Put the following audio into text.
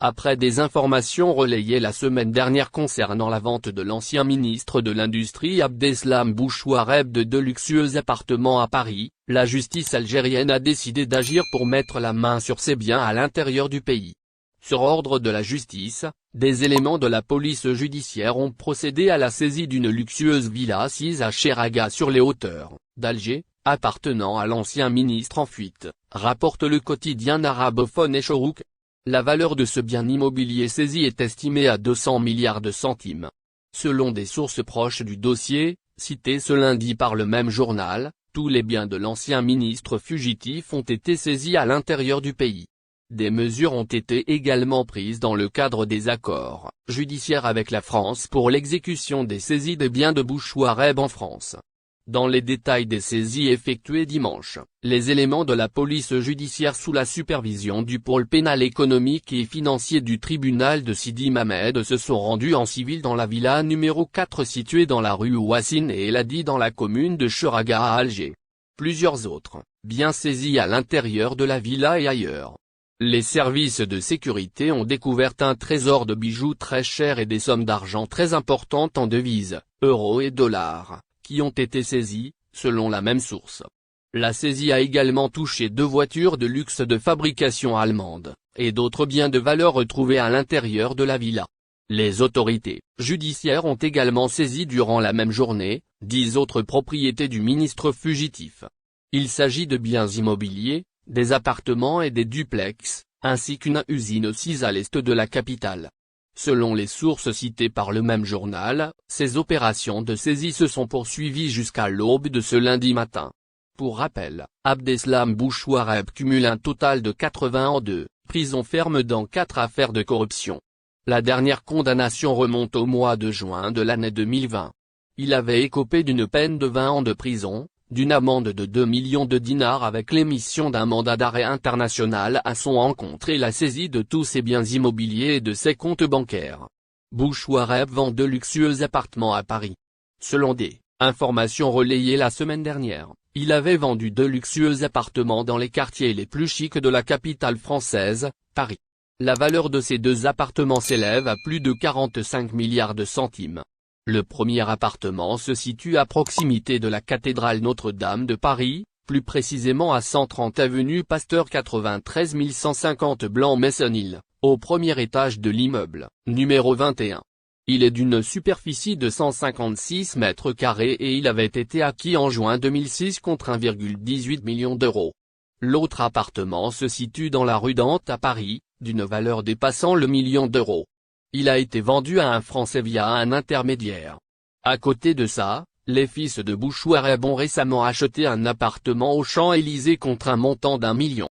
Après des informations relayées la semaine dernière concernant la vente de l'ancien ministre de l'Industrie Abdeslam Bouchouareb de 2 luxueux appartements à Paris, la justice algérienne a décidé d'agir pour mettre la main sur ces biens à l'intérieur du pays. Sur ordre de la justice, des éléments de la police judiciaire ont procédé à la saisie d'une luxueuse villa assise à Cheraga sur les hauteurs d'Alger, appartenant à l'ancien ministre en fuite, rapporte le quotidien arabophone Echorouk. La valeur de ce bien immobilier saisi est estimée à 200 milliards de centimes. Selon des sources proches du dossier, citées ce lundi par le même journal, tous les biens de l'ancien ministre fugitif ont été saisis à l'intérieur du pays. Des mesures ont été également prises dans le cadre des accords judiciaires avec la France pour l'exécution des saisies des biens de Bouchouareb en France. Dans les détails des saisies effectuées dimanche, les éléments de la police judiciaire sous la supervision du pôle pénal économique et financier du tribunal de Sidi Mamed se sont rendus en civil dans la villa numéro 4 située dans la rue Ouassine et Eladi dans la commune de Cheraga à Alger. Plusieurs autres biens saisis à l'intérieur de la villa et ailleurs. Les services de sécurité ont découvert un trésor de bijoux très chers et des sommes d'argent très importantes en devises, euros et dollars, qui ont été saisis, selon la même source. La saisie a également touché 2 voitures de luxe de fabrication allemande, et d'autres biens de valeur retrouvés à l'intérieur de la villa. Les autorités judiciaires ont également saisi durant la même journée, 10 autres propriétés du ministre fugitif. Il s'agit de biens immobiliers, des appartements et des duplex, ainsi qu'une usine assise à l'est de la capitale. Selon les sources citées par le même journal, ces opérations de saisie se sont poursuivies jusqu'à l'aube de ce lundi matin. Pour rappel, Abdeslam Bouchouareb cumule un total de 80 ans de prison ferme dans 4 affaires de corruption. La dernière condamnation remonte au mois de juin de l'année 2020. Il avait écopé d'une peine de 20 ans de prison, d'une amende de 2 millions de dinars avec l'émission d'un mandat d'arrêt international à son encontre et la saisie de tous ses biens immobiliers et de ses comptes bancaires. Bouchouareb vend 2 luxueux appartements à Paris. Selon des informations relayées la semaine dernière, il avait vendu 2 luxueux appartements dans les quartiers les plus chics de la capitale française, Paris. La valeur de ces 2 appartements s'élève à plus de 45 milliards de centimes. Le premier appartement se situe à proximité de la cathédrale Notre-Dame de Paris, plus précisément à 130 avenue Pasteur 93 150 Blanc-Maçonnil, au premier étage de l'immeuble, numéro 21. Il est d'une superficie de 156 mètres carrés et il avait été acquis en juin 2006 contre 1,18 million d'euros. L'autre appartement se situe dans la rue Dante à Paris, d'une valeur dépassant le million d'euros. Il a été vendu à un Français via un intermédiaire. À côté de ça, les fils de Bouchouareb ont récemment acheté un appartement aux Champs-Élysées contre un montant d'1 million.